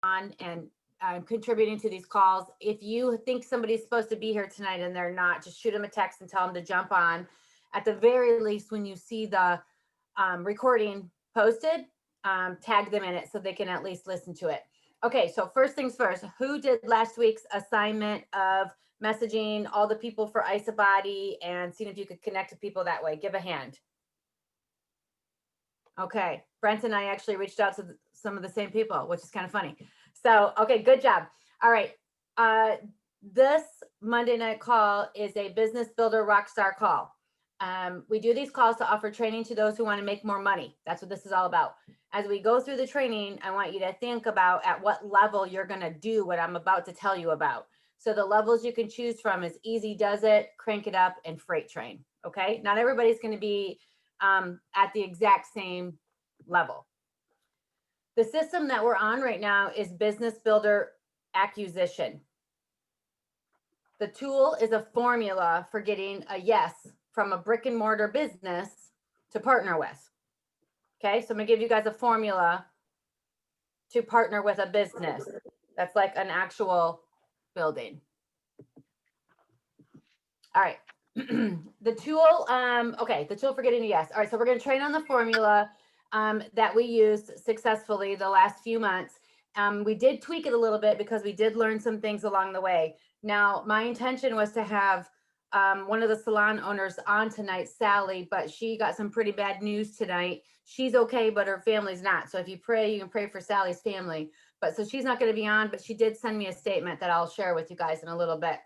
on and contributing to these calls. If you think somebody's supposed to be here tonight and they're not, just shoot them a text and tell them to jump on. At the very least, when you see the recording posted, tag them in it so they can at least listen to it. Okay, so first things first, who did last week's assignment of messaging all the people for IsaBody and seeing if you could connect to people that way? Give a hand. Okay, Brent and I actually reached out to some of the same people, which is kind of funny. So, okay, good job. All right, this Monday night call is a business builder rockstar call. We do these calls to offer training to those who want to make more money. That's what this is all about. As we go through the training, I want you to think about at what level you're going to do what I'm about to tell you about. So the levels you can choose from is easy does it, crank it up, and freight train. Okay, not everybody's going to be at the exact same level. The system that we're on right now is Business Builder Acquisition. The tool is a formula for getting a yes from a brick and mortar business to partner with. Okay, so I'm gonna give you guys a formula to partner with a business that's like an actual building. All right, the tool, okay, the tool for getting a yes. All right, so we're gonna train on the formula that we used successfully the last few months. We did tweak it a little bit because we did learn some things along the way. Now, my intention was to have one of the salon owners on tonight, Sally, but she got some pretty bad news tonight. She's okay, but her family's not. So if you pray, you can pray for Sally's family. But so she's not going to be on, but she did send me a statement that I'll share with you guys in a little bit.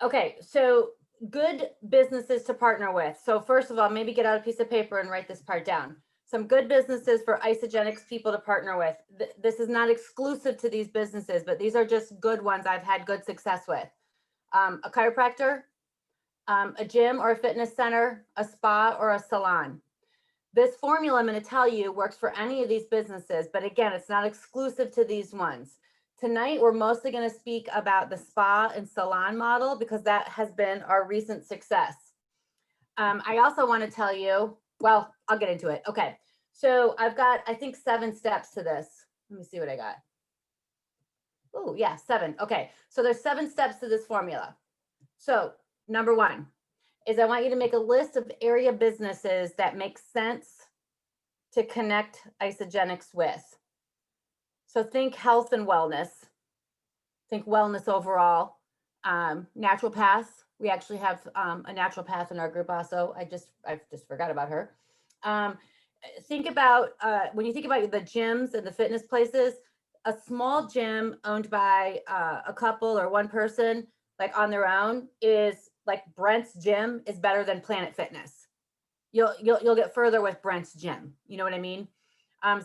Okay, so good businesses to partner with. So first of all, maybe get out a piece of paper and write this part down. Some good businesses for Isagenix people to partner with. This is not exclusive to these businesses, but these are just good ones I've had good success with. A chiropractor, a gym or a fitness center, a spa or a salon. This formula I'm going to tell you works for any of these businesses, but again, it's not exclusive to these ones. Tonight, we're mostly going to speak about the spa and salon model because that has been our recent success. I also want to tell you, well, I'll get into it. Okay, so I've got, I think, 7 steps to this. Let me see what I got. Oh, yeah, 7. Okay, so there's 7 steps to this formula. So number 1 is I want you to make a list of area businesses that make sense to connect Isagenix with. So think health and wellness, think wellness overall, naturopaths. We actually have a naturopath in our group also. I just forgot about her. Think about, when you think about the gyms and the fitness places, a small gym owned by a couple or one person, like on their own, is like Brent's gym is better than Planet Fitness. You'll get further with Brent's gym. You know what I mean?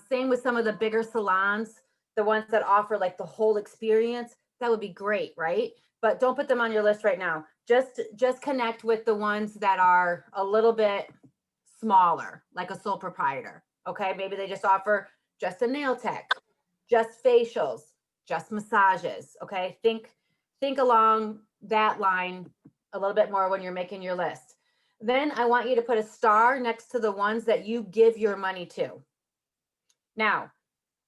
Same with some of the bigger salons, the ones that offer like the whole experience. That would be great, right? But don't put them on your list right now. Just connect with the ones that are a little bit smaller, like a sole proprietor. Okay, maybe they just offer just a nail tech, just facials, just massages. Okay, think along that line a little bit more when you're making your list. Then I want you to put a star next to the ones that you give your money to. Now,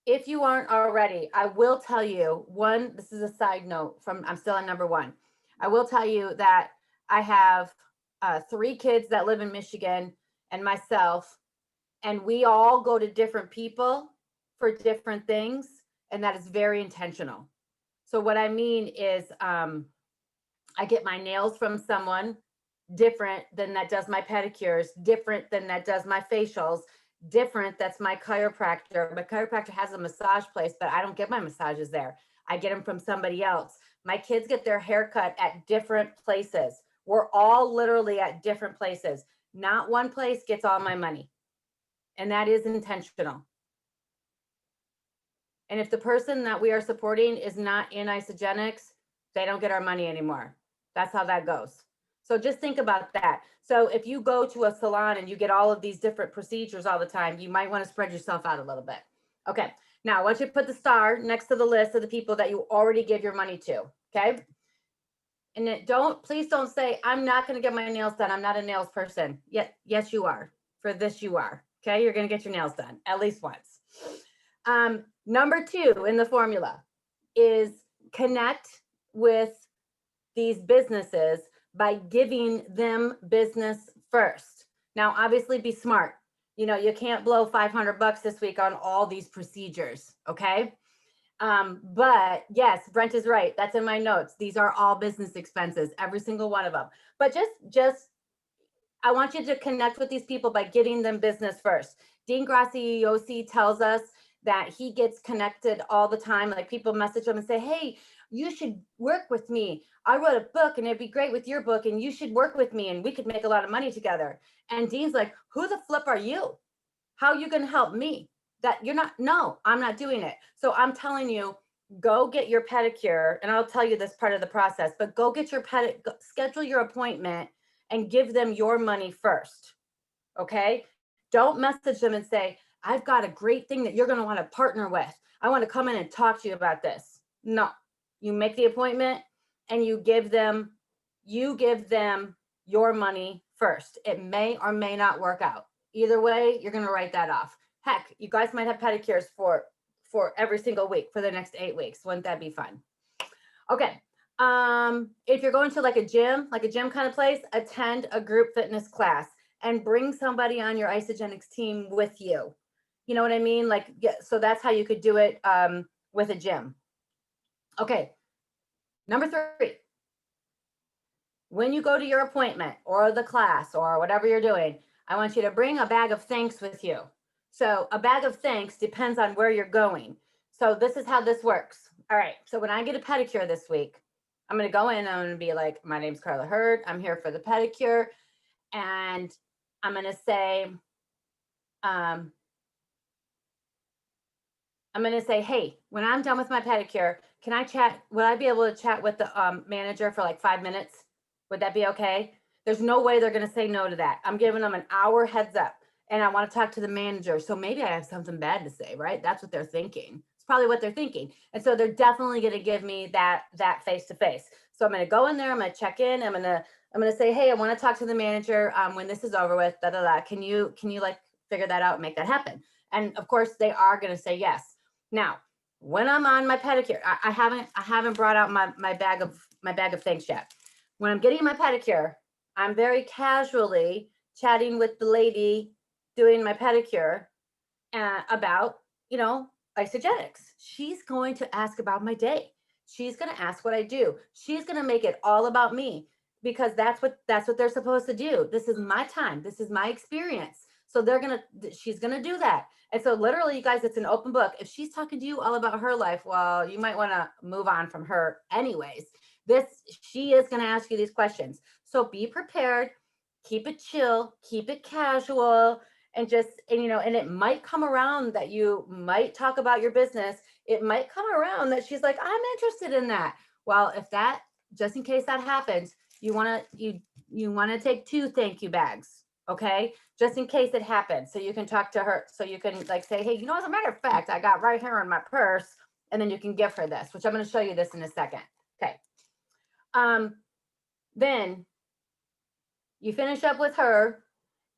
if you aren't already, I will tell you one, this is a side note from, I'm still on number 1. I will tell you that I have 3 kids that live in Michigan and myself, and we all go to different people for different things. And that is very intentional. So what I mean is I get my nails from someone different than that does my pedicures, different than that does my facials, different that's my chiropractor. My chiropractor has a massage place, but I don't get my massages there. I get them from somebody else. My kids get their hair cut at different places. We're all literally at different places. Not one place gets all my money. And that is intentional. And if the person that we are supporting is not in Isagenix, they don't get our money anymore. That's how that goes. So just think about that. So if you go to a salon and you get all of these different procedures all the time, you might want to spread yourself out a little bit. Okay, now once you put the star next to the list of the people that you already give your money to, okay? And please don't say, I'm not going to get my nails done. I'm not a nails person. Yes, you are. For this, you are. Okay, you're going to get your nails done at least once. Number 2 in the formula is connect with these businesses by giving them business first. Now, obviously be smart. You know, you can't blow $500 this week on all these procedures. Okay. But yes, Brent is right. That's in my notes. These are all business expenses, every single one of them. But just I want you to connect with these people by getting them business first. Dean Graziosi tells us that he gets connected all the time. Like people message him and say, hey, you should work with me. I wrote a book and it'd be great with your book and you should work with me and we could make a lot of money together. And Dean's like, who the flip are you? How are you going to help me? That you're not, no, I'm not doing it. So I'm telling you, go get your pedicure. And I'll tell you this part of the process, but go get your schedule your appointment and give them your money first. Okay. Don't message them and say, I've got a great thing that you're going to want to partner with. I want to come in and talk to you about this. No, you make the appointment and you give them your money first. It may or may not work out. Either way, you're going to write that off. Heck, you guys might have pedicures for every single week for the next 8 weeks. Wouldn't that be fun? Okay. If you're going to like a gym kind of place, attend a group fitness class and bring somebody on your Isogenics team with you. You know what I mean? Like, yeah, so that's how you could do it with a gym. Okay. Number 3, when you go to your appointment or the class or whatever you're doing, I want you to bring a bag of thanks with you. So a bag of thanks depends on where you're going. So this is how this works. All right. So when I get a pedicure this week, I'm going to go in and I'm going to be like, my name's Carla Hurd. I'm here for the pedicure. And I'm going to say, hey, when I'm done with my pedicure, can I chat? Would I be able to chat with the manager for like 5 minutes? Would that be okay? There's no way they're going to say no to that. I'm giving them an hour heads up and I want to talk to the manager. So maybe I have something bad to say, right? That's what they're thinking. It's probably what they're thinking. And so they're definitely going to give me that face-to-face. So I'm going to go in there. I'm going to check in. I'm going to say, hey, I want to talk to the manager when this is over with, Can you like figure that out and make that happen? And of course they are going to say yes. Now, when I'm on my pedicure, I haven't brought out my bag of thanks yet. When I'm getting my pedicure, I'm very casually chatting with the lady doing my pedicure about, Isogenics. She's going to ask about my day. She's going to ask what I do. She's going to make it all about me because that's what they're supposed to do. This is my time. This is my experience. So she's going to do that. And so literally, you guys, it's an open book. If she's talking to you all about her life, well, you might want to move on from her anyways. She is going to ask you these questions. So be prepared, keep it chill, keep it casual, and it might come around that you might talk about your business. It might come around that she's like, I'm interested in that. Well, just in case that happens, you want to take 2 thank you bags. Okay. Just in case it happens. So you can talk to her. So you can like say, hey, as a matter of fact, I got right here in my purse. And then you can give her this, which I'm going to show you this in a second. Okay. Then you finish up with her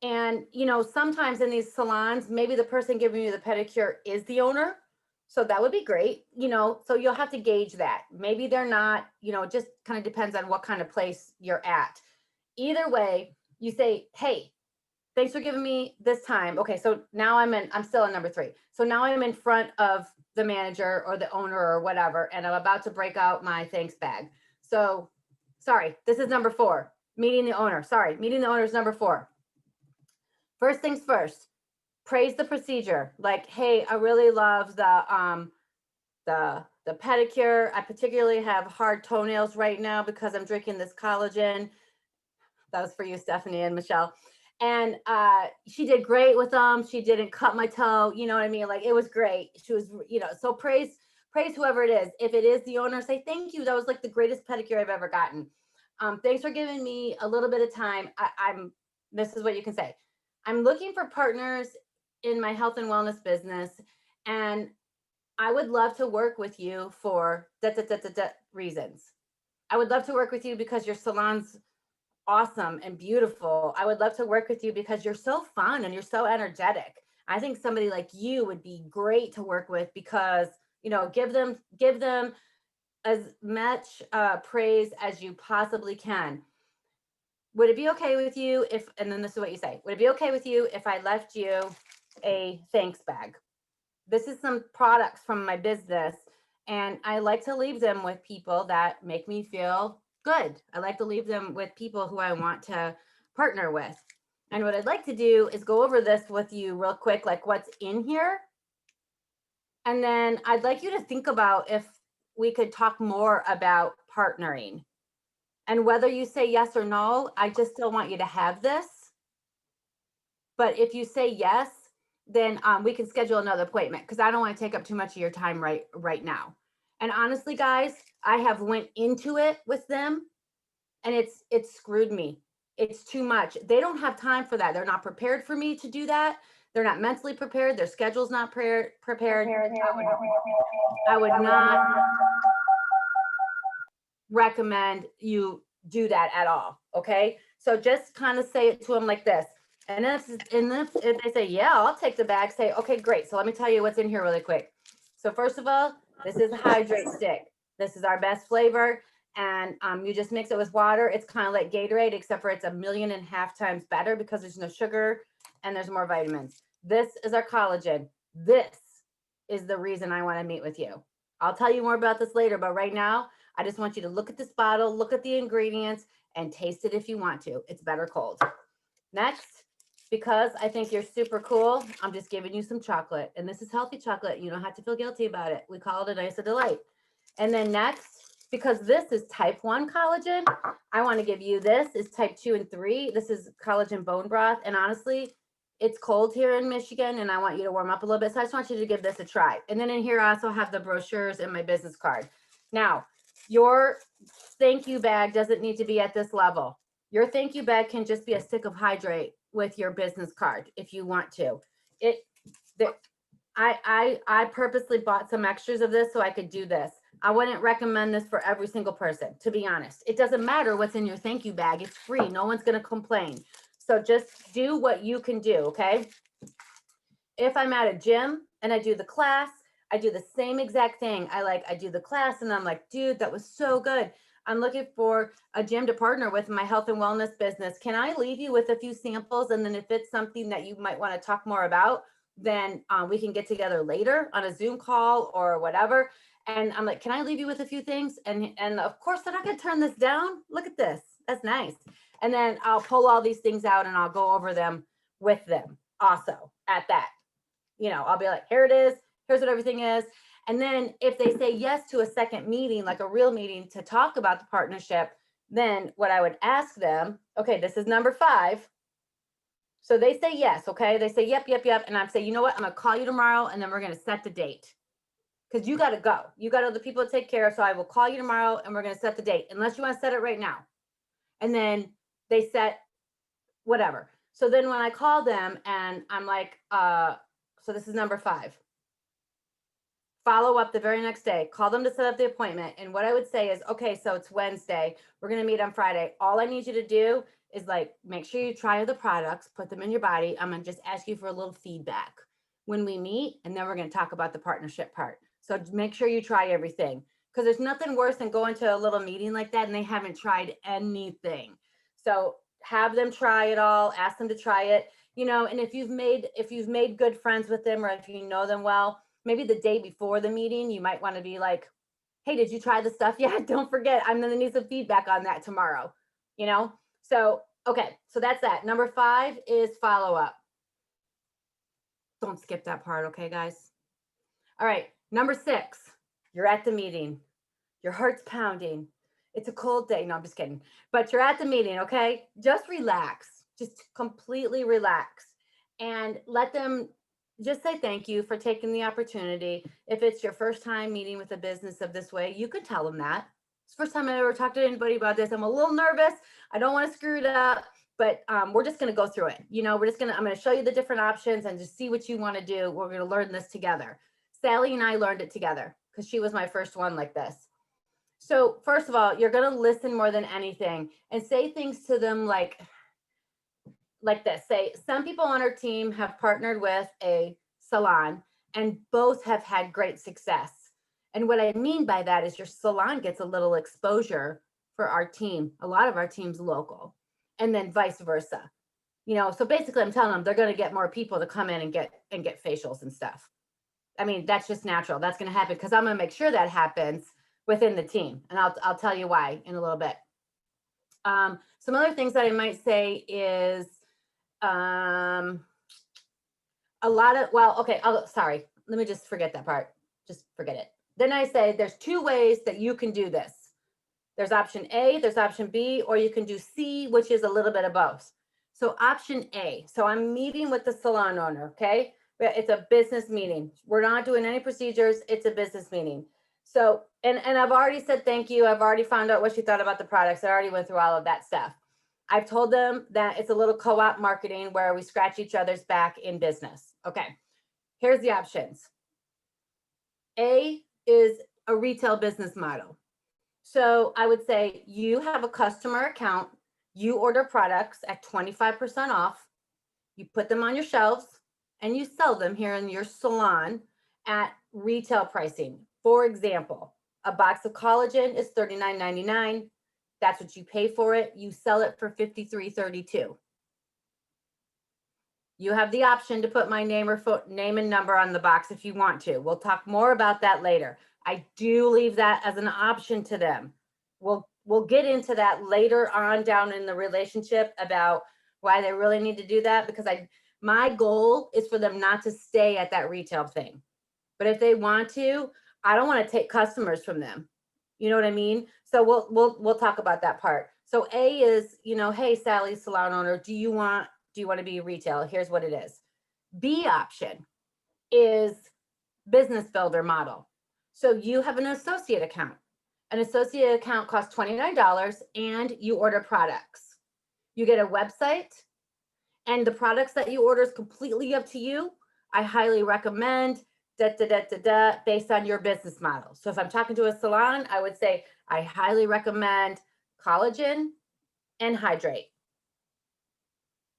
and, sometimes in these salons, maybe the person giving you the pedicure is the owner. So that would be great, so you'll have to gauge that. Maybe they're not, it just kind of depends on what kind of place you're at. Either way, you say, hey, thanks for giving me this time. Okay. So now I'm still in number 3. So now I'm in front of the manager or the owner or whatever, and I'm about to break out my thanks bag. So sorry, this is number 4, meeting the owner. Sorry, meeting the owner is number 4. First things first, praise the procedure. Like, hey, I really love the pedicure. I particularly have hard toenails right now because I'm drinking this collagen. That was for you, Stephanie and Michelle. And she did great with them. She didn't cut my toe. You know what I mean? Like, it was great. She was, so praise whoever it is. If it is the owner, say, thank you. That was like the greatest pedicure I've ever gotten. Thanks for giving me a little bit of time. This is what you can say. I'm looking for partners in my health and wellness business. And I would love to work with you for reasons. I would love to work with you because your salon's awesome and beautiful. I would love to work with you because you're so fun and you're so energetic. I think somebody like you would be great to work with because, give them as much praise as you possibly can. Would it be okay with you if, and then this is what you say, would it be okay with you if I left you a thanks bag? This is some products from my business, and I like to leave them with people that make me feel good. I like to leave them with people who I want to partner with. And what I'd like to do is go over this with you real quick, like what's in here. And then I'd like you to think about if we could talk more about partnering. And whether you say yes or no, I just still want you to have this. But if you say yes, then we can schedule another appointment because I don't want to take up too much of your time right now. And honestly, guys, I have went into it with them and it's screwed me. It's too much. They don't have time for that. They're not prepared for me to do that. They're not mentally prepared. Their schedule's not prepared. I would not recommend you do that at all. Okay. So just kind of say it to them like this. And if they say, yeah, I'll take the bag, say, okay, great. So let me tell you what's in here really quick. So first of all, this is a hydrate stick. This is our best flavor. And you just mix it with water. It's kind of like Gatorade, except for it's 1.5 million times better because there's no sugar and there's more vitamins. This is our collagen. This is the reason I want to meet with you. I'll tell you more about this later, but right now, I just want you to look at this bottle, look at the ingredients, and taste it if you want to. It's better cold. Next, because I think you're super cool, I'm just giving you some chocolate. And this is healthy chocolate. You don't have to feel guilty about it. We call it a nice delight. And then next, because this is type 1 collagen, I want to give you this is type 2 and 3. This is collagen bone broth. And honestly, it's cold here in Michigan and I want you to warm up a little bit. So I just want you to give this a try. And then in here, I also have the brochures and my business card. Now, your thank you bag doesn't need to be at this level. Your thank you bag can just be a stick of hydrate with your business card if you want to. I purposely bought some extras of this so I could do this. I wouldn't recommend this for every single person, to be honest. It doesn't matter what's in your thank you bag. It's free. No one's going to complain. So just do what you can do, okay? If I'm at a gym and I do the class, I do the same exact thing. I do the class and I'm like, dude, that was so good. I'm looking for a gym to partner with in my health and wellness business. Can I leave you with a few samples? And then if it's something that you might want to talk more about, then we can get together later on a Zoom call or whatever. And I'm like, can I leave you with a few things? And of course, they're not going to turn this down. Look at this. That's nice. And then I'll pull all these things out and I'll go over them with them also at that. I'll be like, here it is. Here's what everything is. And then if they say yes to a second meeting, like a real meeting to talk about the partnership, then what I would ask them, okay, this is number 5. So they say yes, okay? They say, yep. And I'm saying, you know what? I'm going to call you tomorrow and then we're going to set the date. Because you got to go. You got other people to take care of. So I will call you tomorrow and we're going to set the date, unless you want to set it right now. And then they set whatever. So then when I call them and I'm like, so this is number 5. Follow up the very next day, call them to set up the appointment. And what I would say is, okay, so it's Wednesday. We're going to meet on Friday. All I need you to do is make sure you try the products, put them in your body. I'm going to just ask you for a little feedback when we meet. And then we're going to talk about the partnership part. So make sure you try everything, because there's nothing worse than going to a little meeting like that and they haven't tried anything. So have them try it all, ask them to try it, and if you've made good friends with them, or if you know them well, maybe the day before the meeting, you might want to be like, hey, did you try the stuff? Yeah, don't forget, I'm going to need some feedback on that tomorrow, So, okay, so that's that. Number 5 is follow up. Don't skip that part, okay, guys? All right, number 6, you're at the meeting. Your heart's pounding. It's a cold day. No, I'm just kidding. But you're at the meeting, okay? Just relax. Just completely relax. And let them just say thank you for taking the opportunity. If it's your first time meeting with a business of this way, you could tell them that. It's the first time I ever talked to anybody about this. I'm a little nervous. I don't want to screw it up, but we're just going to go through it. I'm going to show you the different options and just see what you want to do. We're going to learn this together. Sally and I learned it together because she was my first one like this. So first of all, you're going to listen more than anything and say things to them like, like this, say some people on our team have partnered with a salon and both have had great success. And what I mean by that is your salon gets a little exposure for our team. A lot of our team's local, and then vice versa. So basically I'm telling them they're going to get more people to come in and get facials and stuff. I mean, that's just natural. That's going to happen because I'm going to make sure that happens within the team. And I'll tell you why in a little bit. Some other things that I might say is a lot of, okay, sorry. Let me just forget that part. Just forget it. Then I say there's two ways that you can do this. There's option A, there's option B, or you can do C, which is a little bit of both. So option A, so I'm meeting with the salon owner, okay? It's a business meeting. We're not doing any procedures. It's a business meeting. So, and I've already said thank you. I've already found out what she thought about the products. I already went through all of that stuff. I've told them that it's a little co-op marketing where we scratch each other's back in business. Okay, here's the options. A is a retail business model. So I would say you have a customer account, you order products at 25% off, you put them on your shelves, and you sell them here in your salon at retail pricing. For example, a box of collagen is $39.99. That's what you pay for it. You sell it for $53.32. You have the option to put my name and number on the box if you want to. We'll talk more about that later. I do leave that as an option to them. We'll get into that later on down in the relationship about why they really need to do that, because my goal is for them not to stay at that retail thing. But if they want to, I don't want to take customers from them. You know what I mean? So we'll talk about that part. So A is, hey, Sally, salon owner, do you want to be retail? Here's what it is. B option is business builder model. So you have an associate account. An associate account costs $29 and you order products. You get a website, and the products that you order is completely up to you. I highly recommend based on your business model. So if I'm talking to a salon, I would say I highly recommend collagen and hydrate.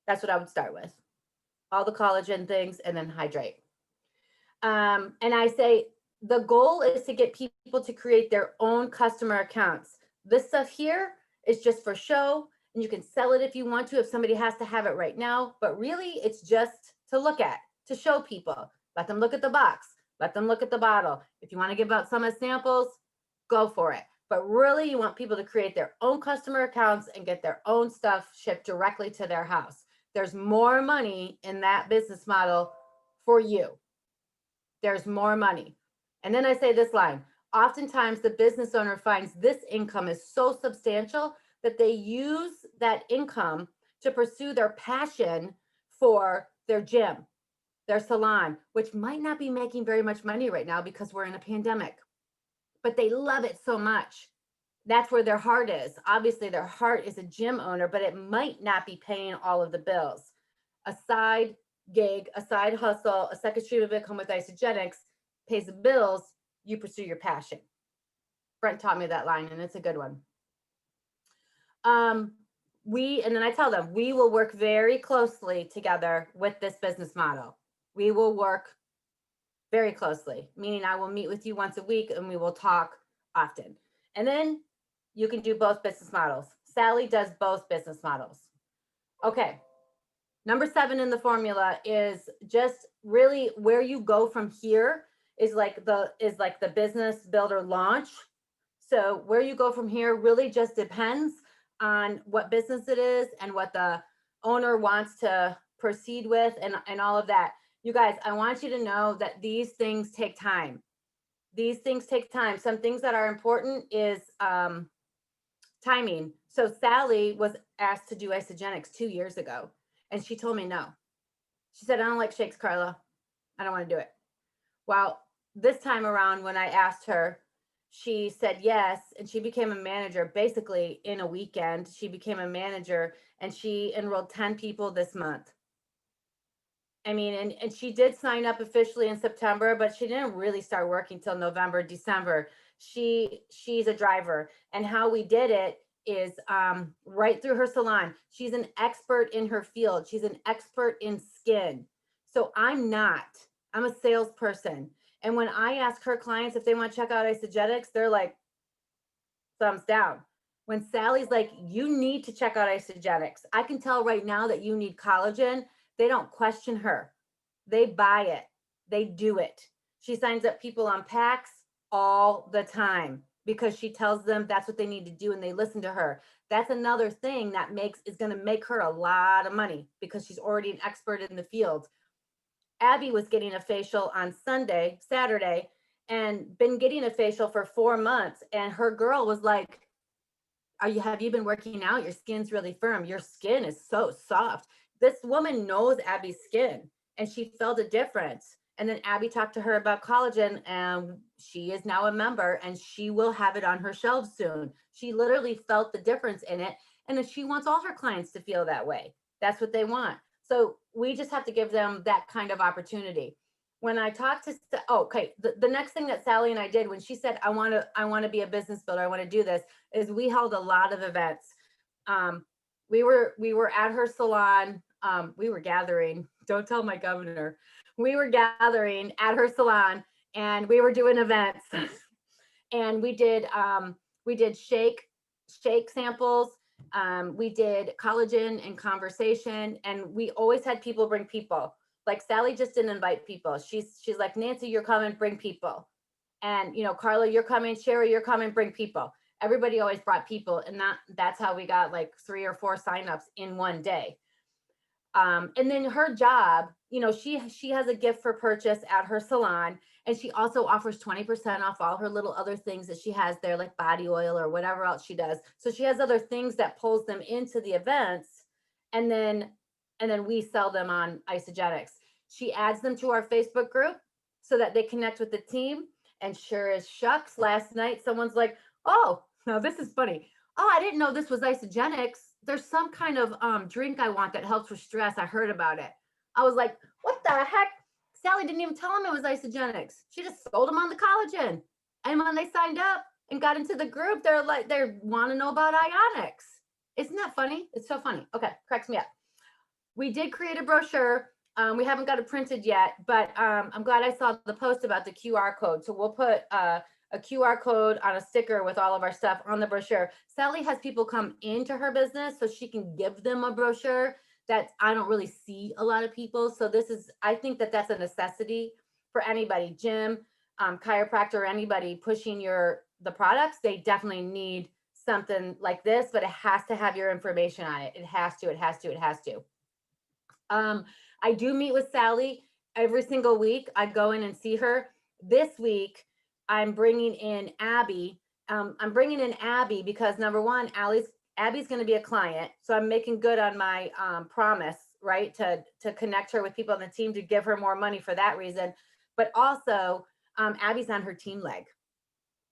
That's what I would start with. All the collagen things and then hydrate. And I say the goal is to get people to create their own customer accounts. This stuff here is just for show, and you can sell it if you want to, if somebody has to have it right now. But really, it's just to look at, to show people. Let them look at the box. Let them look at the bottle. If you want to give out some as samples, go for it. But really, you want people to create their own customer accounts and get their own stuff shipped directly to their house. There's more money in that business model for you. There's more money. And then I say this line, oftentimes the business owner finds this income is so substantial that they use that income to pursue their passion for their gym, their salon, which might not be making very much money right now because we're in a pandemic, but they love it so much. That's where their heart is. Obviously, their heart is a gym owner, but it might not be paying all of the bills. A side gig, a side hustle, a second stream of income with Isogenics pays the bills, you pursue your passion. Brent taught me that line, and it's a good one. And then I tell them, we will work very closely together with this business model. We will work very closely, meaning I will meet with you once a week and we will talk often. And then you can do both business models. Sally does both business models. Okay. Number 7 in the formula is just really where you go from here is like the business builder launch. So where you go from here really just depends on what business it is and what the owner wants to proceed with and all of that. You guys, I want you to know that these things take time. These things take time. Some things that are important is timing. So Sally was asked to do Isogenics 2 years ago, and she told me no. She said, I don't like shakes, Carla. I don't want to do it. Well, this time around when I asked her, she said yes, and she became a manager basically in a weekend. She became a manager, and she enrolled 10 people this month. I mean, and she did sign up officially in September, but she didn't really start working till November, December. She's a driver, and how we did it is right through her salon. She's an expert in her field. She's an expert in skin. So I'm not. I'm a salesperson. And when I ask her clients if they want to check out Isogetics, they're like, thumbs down. When Sally's like, you need to check out Isogetics, I can tell right now that you need collagen. They don't question her. They buy it. They do it. She signs up people on packs all the time because she tells them that's what they need to do and they listen to her. That's another thing that is going to make her a lot of money because she's already an expert in the field. Abby was getting a facial on Saturday, and been getting a facial for 4 months. And her girl was like, have you been working out? Your skin's really firm. Your skin is so soft. This woman knows Abby's skin and she felt a difference. And then Abby talked to her about collagen and she is now a member and she will have it on her shelves soon. She literally felt the difference in it. And if she wants all her clients to feel that way, that's what they want. So we just have to give them that kind of opportunity. When I talked to, the next thing that Sally and I did when she said, I want to be a business builder, I want to do this, is we held a lot of events. We were at her salon. We were gathering. Don't tell my governor. We were gathering at her salon, and we were doing events. And we did shake samples. We did collagen and conversation, and we always had people bring people. Like Sally just didn't invite people. She's like, Nancy, you're coming, bring people. And Carla, you're coming, Sherry, you're coming, bring people. Everybody always brought people, and that's how we got like 3 or 4 signups in one day. And then her job, she has a gift for purchase at her salon, and she also offers 20% off all her little other things that she has there, like body oil or whatever else she does. So she has other things that pulls them into the events, and then we sell them on Isogetics. She adds them to our Facebook group so that they connect with the team. And sure as shucks, last night someone's like, oh, now this is funny. Oh, I didn't know this was Isogenics. There's some kind of drink I want that helps with stress. I heard about it. I was like, what the heck? Sally didn't even tell them it was Isogenics. She just sold them on the collagen. And when they signed up and got into the group, they're like, they want to know about Ionics. Isn't that funny? It's so funny. Okay, cracks me up. We did create a brochure. We haven't got it printed yet, but I'm glad I saw the post about the QR code. So we'll put a QR code on a sticker with all of our stuff on the brochure. Sally has people come into her business so she can give them a brochure that I don't really see a lot of people. So I think that's a necessity for anybody, gym, chiropractor, anybody pushing the products. They definitely need something like this, but it has to have your information on it. It has to. I do meet with Sally every single week. I go in and see her. This week, I'm bringing in Abby. I'm bringing in Abby because number one, Abby's going to be a client. So I'm making good on my promise, right? To connect her with people on the team to give her more money for that reason. But also, Abby's on her team leg.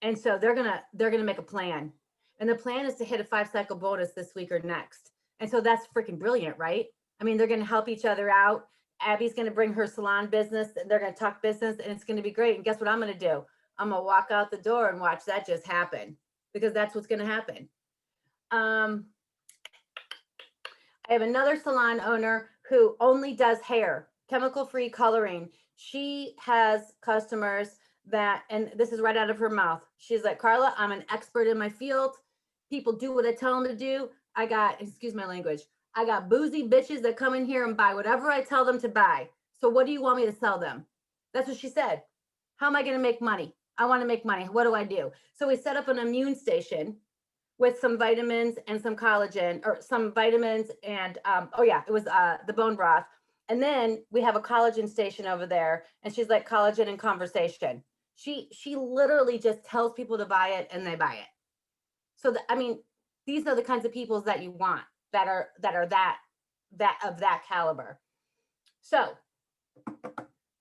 And so they're gonna make a plan. And the plan is to hit a 5-cycle bonus this week or next. And so that's freaking brilliant, right? I mean, they're going to help each other out. Abby's going to bring her salon business and they're going to talk business and it's going to be great. And guess what I'm going to do? I'm going to walk out the door and watch that just happen because that's what's going to happen. I have another salon owner who only does hair, chemical-free coloring. She has customers and this is right out of her mouth. She's like, Carla, I'm an expert in my field. People do what I tell them to do. Excuse my language, I got boozy bitches that come in here and buy whatever I tell them to buy. So what do you want me to sell them? That's what she said. How am I going to make money? I want to make money. What do I do? So we set up an immune station with some vitamins and some collagen, or some vitamins and, it was the bone broth. And then we have a collagen station over there. And she's like, collagen and conversation. She literally just tells people to buy it and they buy it. So, these are the kinds of people that you want. That are of that caliber. So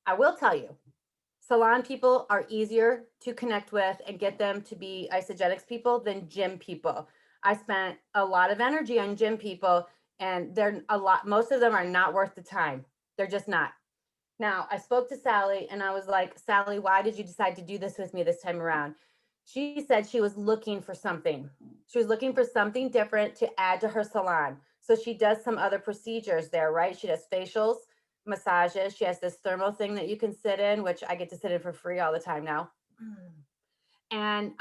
I will tell you, salon people are easier to connect with and get them to be Isogetics people than gym people. I spent a lot of energy on gym people and most of them are not worth the time. They're just not. Now I spoke to Sally and I was like, Sally, why did you decide to do this with me this time around? She said she was looking for something. She was looking for something different to add to her salon. So she does some other procedures there, right? She does facials, massages. She has this thermal thing that you can sit in, which I get to sit in for free all the time now. And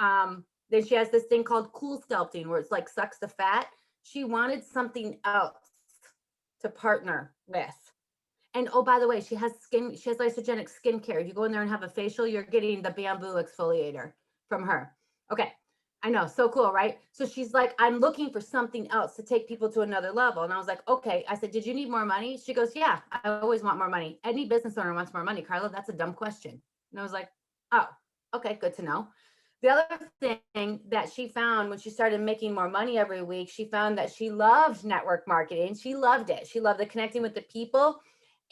then she has this thing called cool sculpting where it's like sucks the fat. She wanted something else to partner with. And oh, by the way, she has isogenic skincare. If you go in there and have a facial, you're getting the bamboo exfoliator from her. Okay. I know. So cool, right? So she's like, I'm looking for something else to take people to another level. And I was like, okay. I said, did you need more money? She goes, yeah, I always want more money. Any business owner wants more money, Carla. That's a dumb question. And I was like, oh, okay, good to know. The other thing that she found when she started making more money every week, she found that she loved network marketing. She loved it. She loved the connecting with the people.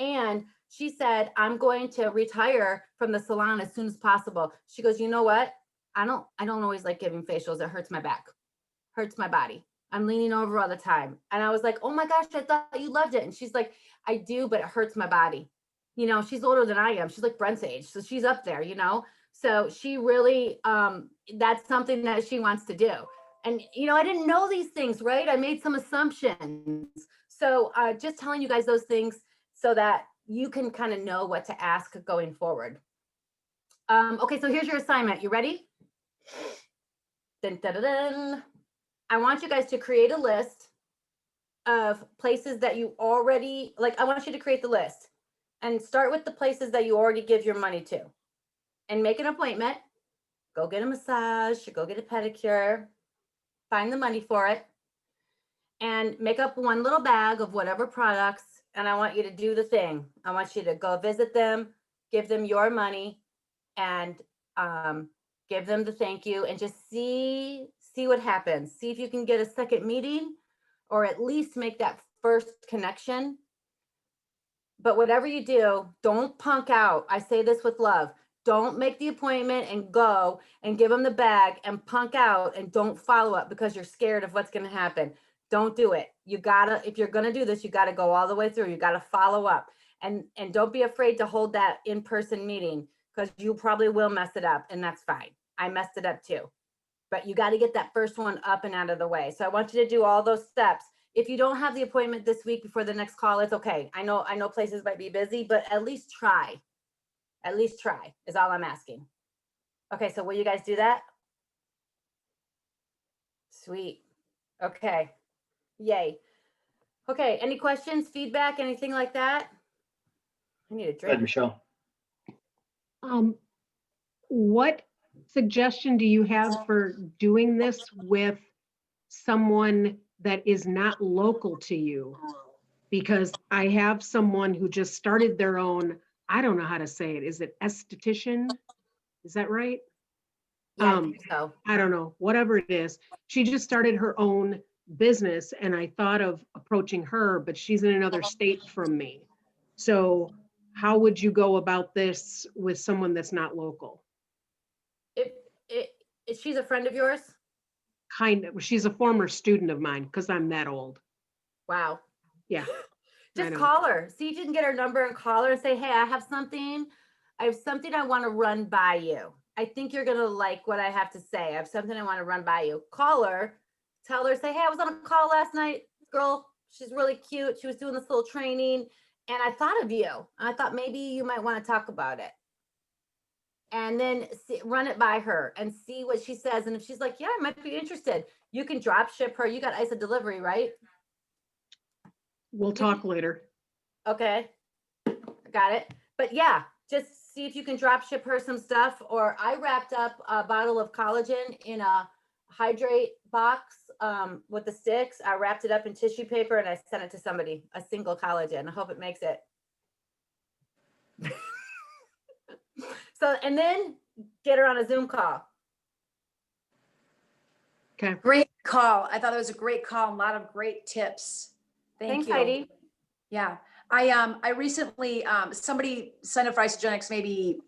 And she said, I'm going to retire from the salon as soon as possible. She goes, you know what? I don't always like giving facials. It hurts my back, hurts my body. I'm leaning over all the time. And I was like, oh my gosh, I thought you loved it. And she's like, I do, but it hurts my body. You know, she's older than I am. She's like Brent's age. So she's up there, you know? So she really, that's something that she wants to do. And, you know, I didn't know these things, right? I made some assumptions. So just telling you guys those things so that you can kind of know what to ask going forward. Okay, so here's your assignment. You ready? Dun, dun, dun, dun. I want you guys to create a list of places that you already, like, I want you to create the list and start with the places that you already give your money to and make an appointment. Go get a massage, or go get a pedicure, find the money for it, and make up one little bag of whatever products. And I want you to do the thing. I want you to go visit them, give them your money, and give them the thank you, and just see what happens. See if you can get a second meeting or at least make that first connection. But whatever you do, don't punk out. I say this with love. Don't make the appointment and go and give them the bag and punk out and don't follow up because you're scared of what's going to happen. Don't do it. You gotta, if you're going to do this, you got to go all the way through. You got to follow up, and don't be afraid to hold that in-person meeting because you probably will mess it up, and that's fine. I messed it up too, but you got to get that first one up and out of the way. So I want you to do all those steps. If you don't have the appointment this week before the next call, it's okay. I know places might be busy, but at least try. At least try is all I'm asking. Okay, so will you guys do that? Sweet. Okay. Yay. Okay, any questions, feedback, anything like that? I need a Go ahead, drink. Michelle. What suggestion do you have for doing this with someone that is not local to you? Because I have someone who just started their own, I don't know how to say it. Is it esthetician? Is that right? Yeah, I think so. I don't know, whatever it is. She just started her own business and I thought of approaching her, but she's in another state from me. So how would you go about this with someone that's not local? Is she's a friend of yours? Kind of, she's a former student of mine because I'm that old. Wow. Yeah. Just call her. See if you can get her number and call her and say, hey, I have something I want to run by you. I think you're going to like what I have to say. I have something I want to run by you. Call her, tell her, say, hey, I was on a call last night. Girl, she's really cute. She was doing this little training and I thought of you. I thought maybe you might want to talk about it. And then run it by her and see what she says. And if she's like, yeah, I might be interested, you can drop ship her. You got ISA delivery, right? We'll talk later. Okay, got it. But yeah, just see if you can drop ship her some stuff. Or I wrapped up a bottle of collagen in a hydrate box with the sticks. I wrapped it up in tissue paper and I sent it to somebody, a single collagen. I hope it makes it. So, and then get her on a Zoom call. Okay. Great call. I thought it was a great call. A lot of great tips. Thanks, Thank you. Heidi. Yeah. I recently, somebody signed up for Isogenics maybe,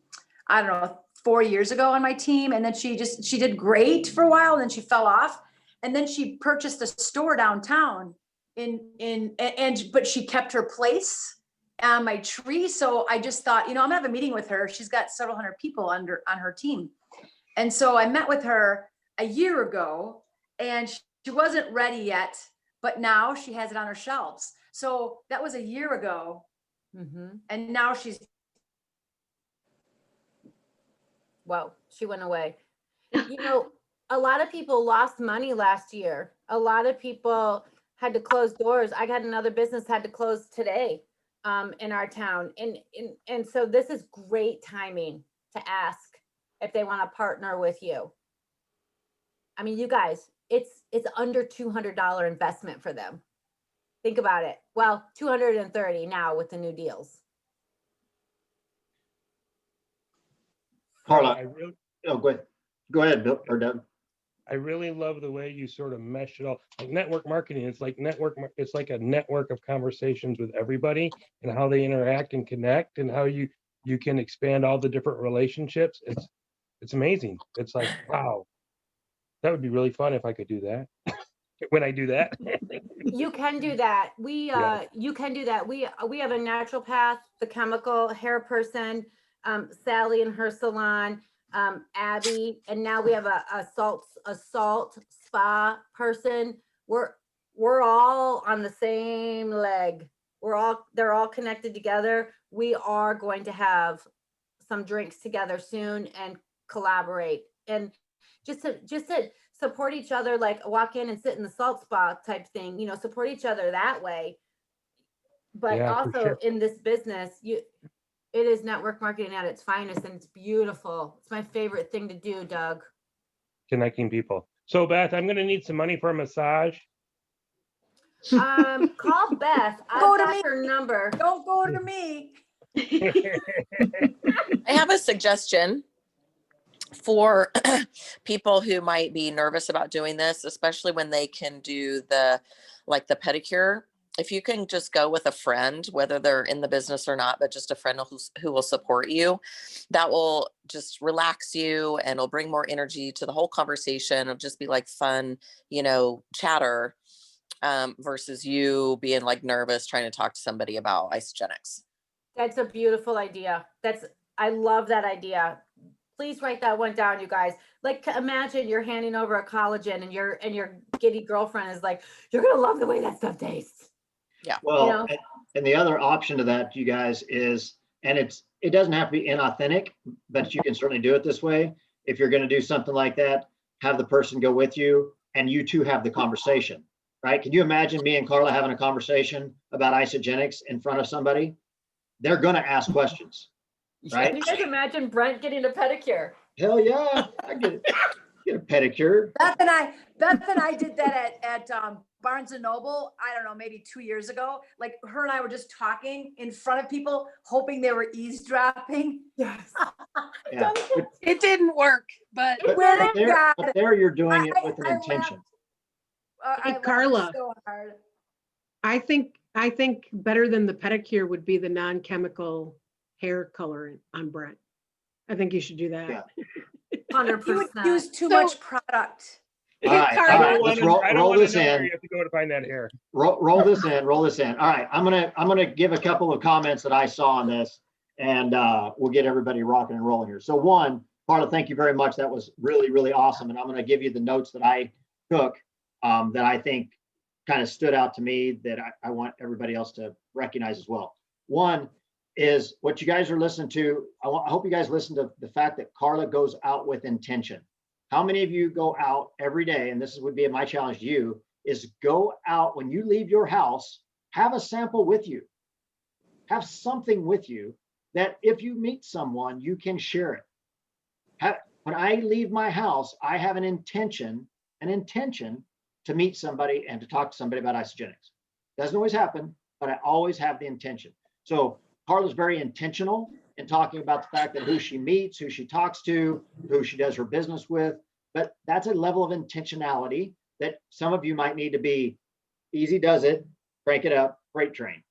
I don't know, 4 years ago on my team. And then she did great for a while. And then she fell off. And then she purchased a store downtown but she kept her place on my tree. So I just thought, I'm gonna have a meeting with her. She's got several hundred people on her team. And so I met with her a year ago and she wasn't ready yet, but now she has it on her shelves. So that was a year ago. And now she's, Well, she went away. You know, a lot of people lost money last year. A lot of people had to close doors. I got another business had to close today in our town. And so this is great timing to ask if they want to partner with you. I mean, you guys, it's under $200 investment for them. Think about it. Well, 230 now with the new deals. Carla, I really, oh, go ahead, Bill or Doug. I really love the way you sort of mesh it all. Like network marketing, it's like it's like a network of conversations with everybody and how they interact and connect and how you can expand all the different relationships. It's amazing. It's like, wow, that would be really fun if I could do that. When I do that. You can do that. Yeah. You can do that. We have a naturopath, the chemical hair person, Sally and her salon, Abby, and now we have a salt spa person. We're all on the same leg. They're all connected together. We are going to have some drinks together soon and collaborate and just to support each other, like walk in and sit in the salt spa type thing, support each other that way. But Yeah, for also sure. in this business, it is network marketing at its finest and it's beautiful. It's my favorite thing to do, Doug. Connecting people. So Beth, I'm gonna need some money for a massage. Call Beth. I've Go to got me. her number. don't go to me. I have a suggestion for people who might be nervous about doing this, especially when they can do the pedicure. If you can just go with a friend, whether they're in the business or not, but just a friend who will support you, that will just relax you and it'll bring more energy to the whole conversation. It'll just be like fun, chatter, versus you being like nervous trying to talk to somebody about Isogenics. That's a beautiful idea. I love that idea. Please write that one down, you guys. Like, imagine you're handing over a collagen and your giddy girlfriend is like, you're gonna love the way that stuff tastes. Well, and the other option to that, you guys, is, and it doesn't have to be inauthentic, but you can certainly do it this way. If you're going to do something like that, have the person go with you and you two have the conversation, right? Can you imagine me and Carla having a conversation about Isogenics in front of somebody? They're going to ask questions, right? Can you guys imagine Brent getting a pedicure? Hell yeah, I get a pedicure. Beth and I did that at Barnes and Noble. I don't know, maybe 2 years ago. Like her and I were just talking in front of people, hoping they were eavesdropping. Yes. Yeah. It didn't work, but But there you're doing it with an intention. Hey, I laughed Carla. so hard. I think better than the pedicure would be the non-chemical hair color on Brent. I think you should do that. Yeah. 100%. You would use too So- much product. All right, Carla, all right, let's roll this Where in. you have to go to find that hair. Roll this in. All right, I'm gonna give a couple of comments that I saw on this, and we'll get everybody rocking and rolling here. So one, Carla, thank you very much. That was really, really awesome. And I'm gonna give you the notes that I took that I think kind of stood out to me that I want everybody else to recognize as well. One is what you guys are listening to. I hope you guys listen to the fact that Carla goes out with intention. How many of you go out every day? And this would be my challenge to you, is go out when you leave your house, have a sample with you. Have something with you that if you meet someone, you can share it. When I leave my house, I have an intention to meet somebody and to talk to somebody about Isogenics. Doesn't always happen, but I always have the intention. So Carla's very intentional in talking about the fact that who she meets, who she talks to, who she does her business with. But that's a level of intentionality that some of you might need to be easy does it, crank it up, freight train,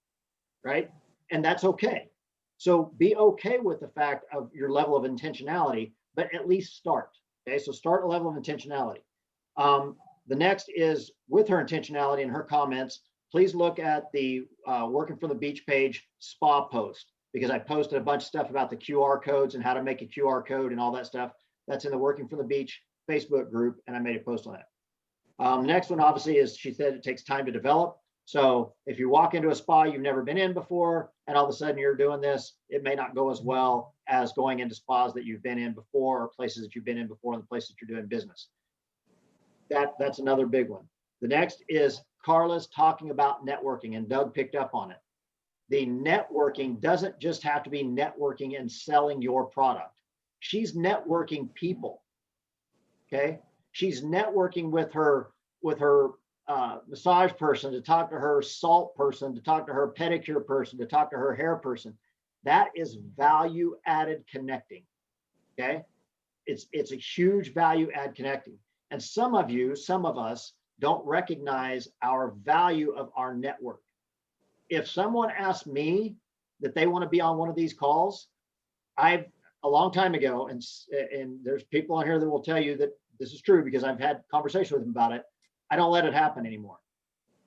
right? And that's okay. So be okay with the fact of your level of intentionality, but at least start. Okay, so start a level of intentionality. The next is with her intentionality and her comments, please look at the Working from the Beach page spa post, because I posted a bunch of stuff about the QR codes and how to make a QR code and all that stuff. that's in the Working from the Beach Facebook group, and I made a post on it. Next one, obviously, is she said it takes time to develop. So if you walk into a spa you've never been in before, and all of a sudden you're doing this, it may not go as well as going into spas that you've been in before, or places that you've been in before, and the places that you're doing business. That's another big one. The next is Carla's talking about networking, and Doug picked up on it. The networking doesn't just have to be networking and selling your product. She's networking people. Okay. She's networking with her massage person, to talk to her salt person, to talk to her pedicure person, to talk to her hair person. That is value added connecting. Okay. It's a huge value add connecting. And some of us don't recognize our value of our network. If someone asks me that they want to be on one of these calls, a long time ago, and there's people on here that will tell you that this is true because I've had conversation with them about it. I don't let it happen anymore,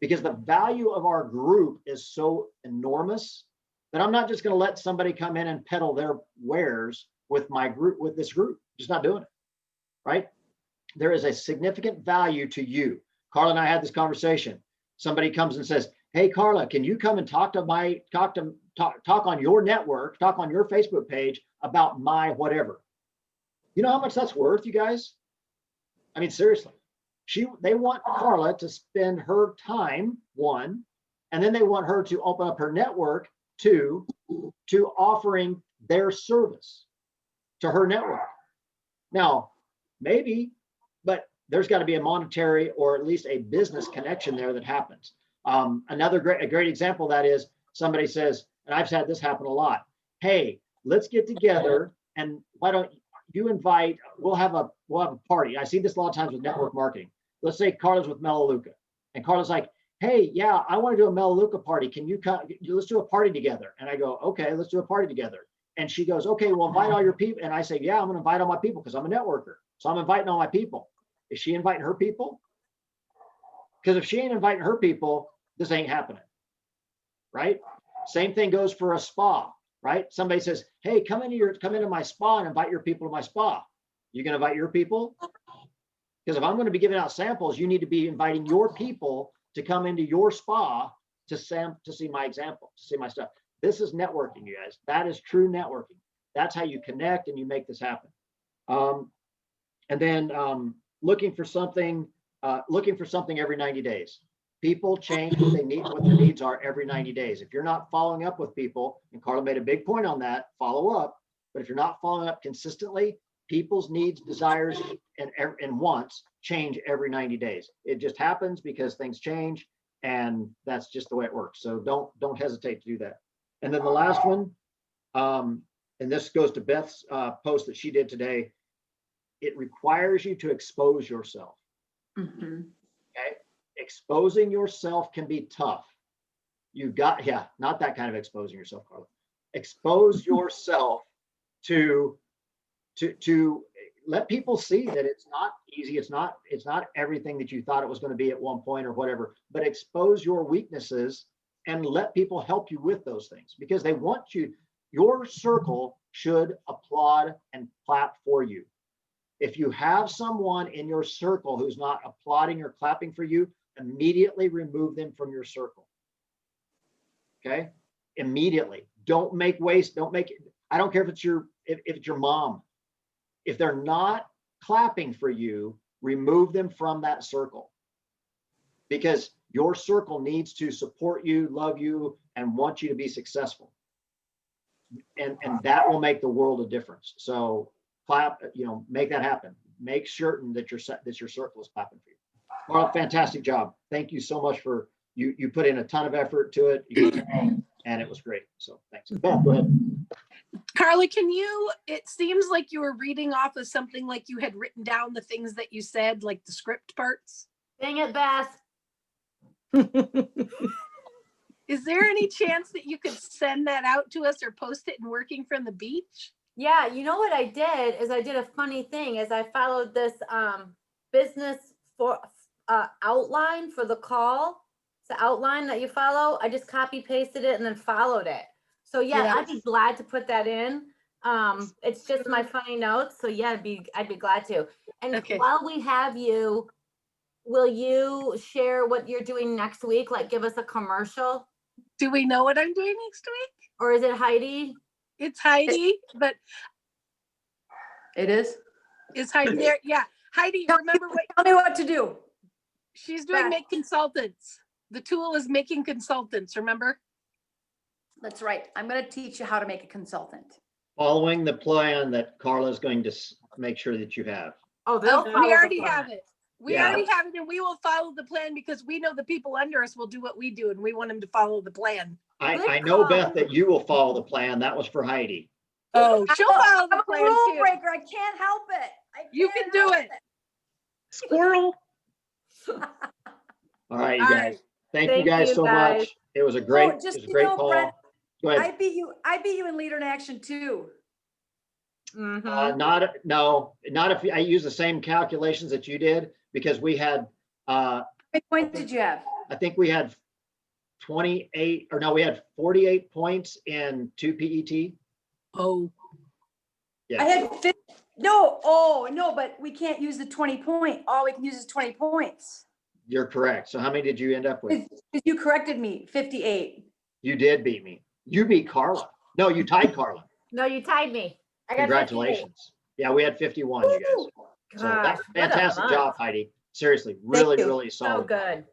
because the value of our group is so enormous that I'm not just going to let somebody come in and peddle their wares with my group, with this group. Just not doing it. Right? There is a significant value to you. Carla and I had this conversation. Somebody comes and says, "Hey, Carla, can you come and talk on your network, talk on your Facebook page about my whatever?" You know how much that's worth, you guys? I mean, seriously. They want Carla to spend her time, one, and then they want her to open up her network, two, to offering their service to her network. Now, maybe, but there's got to be a monetary or at least a business connection there that happens. A great example of that is somebody says, and I've had this happen a lot. "Hey, let's get together, and why don't you invite? We'll have a party." I see this a lot of times with network marketing. Let's say Carla's with Melaleuca, and Carla's like, "Hey, yeah, I want to do a Melaleuca party. Can you come? Let's do a party together." And I go, "Okay, let's do a party together." And she goes, "Okay, well, invite all your people." And I say, "Yeah, I'm going to invite all my people because I'm a networker. So I'm inviting all my people." Is she inviting her people? Because if she ain't inviting her people, this ain't happening, right? Same thing goes for a spa, right? Somebody says, "Hey, come into my spa and invite your people to my spa." You gonna invite your people? Because if I'm going to be giving out samples, you need to be inviting your people to come into your spa to see my example, to see my stuff. This is networking, you guys. That is true networking. That's how you connect and you make this happen. And then looking for something every 90 days. People change what they need, what their needs are every 90 days. If you're not following up with people, and Carla made a big point on that, follow up. But if you're not following up consistently, people's needs, desires, and wants change every 90 days. It just happens because things change, and that's just the way it works. So don't hesitate to do that. And then the last one, and this goes to Beth's post that she did today. It requires you to expose yourself. Mm-hmm. Okay, exposing yourself can be tough. Not that kind of exposing yourself, Carla. Expose yourself to let people see that it's not easy. It's not everything that you thought it was going to be at one point or whatever, but expose your weaknesses and let people help you with those things, because they want you. Your circle should applaud and clap for you. If you have someone in your circle who's not applauding or clapping for you, immediately remove them from your circle. Okay? Immediately. Don't make it. I don't care if it's your mom. If they're not clapping for you, remove them from that circle, because your circle needs to support you, love you, and want you to be successful. And that will make the world a difference. So clap, make that happen. Make certain that your circle is clapping for you. Well, fantastic job. Thank you so much for you put in a ton of effort to it, and it was great. So thanks. Beth, go ahead. Carla, it seems like you were reading off of something, like you had written down the things that you said, like the script parts. Dang it, Beth. Is there any chance that you could send that out to us or post it in Working from the Beach? Yeah, you know what I did is I did a funny thing is I followed this business for outline for the call. It's the outline that you follow. I just copy pasted it and then followed it. So yeah, I'd be glad to put that in. It's just my funny notes. So yeah, I'd be glad to. And Okay. while we have you, will you share what you're doing next week? Like give us a commercial, Do we know what I'm doing next week? or is it Heidi? It's Heidi, but It is. is Heidi there? Yeah. Heidi, remember what Tell me what to do. she's doing? Beth. Make consultants. The tool is making consultants, remember? That's right. I'm going to teach you how to make a consultant. Following the plan that Carla's going to make sure that you have. Oh, they'll Oh, follow we the already plan. have it. We Yeah. already have it, and we will follow the plan because we know the people under us will do what we do, and we want them to follow the plan. Good I know, call. Beth, that you will follow the plan. That was for Heidi. Oh, she'll follow the I'm a plan rule too. breaker. I can't help it. You can do it. Squirrel. All right, you All guys. right. Thank you Thank guys you, so guys. much. It was a great, just, it was a you great know, call. Brett, Go ahead. I beat you in leader in action too. Mhm. Not if I use the same calculations that you did, because we had, How many points did you have? I think we had 28, or no, we had 48 points in 2 PET. Oh, Yeah. I had 50. No, oh, no, but we can't use the 20 point. All we can use is 20 points. You're correct. So how many did you end up with? Because you corrected me, 58. You did beat me. You beat Carla. No, you tied Carla. No, you tied me. I got 58. Congratulations. Yeah, we had 51, you guys. So Gosh, that's what a fantastic month. job, Heidi. Seriously, really, you. really So solid. good.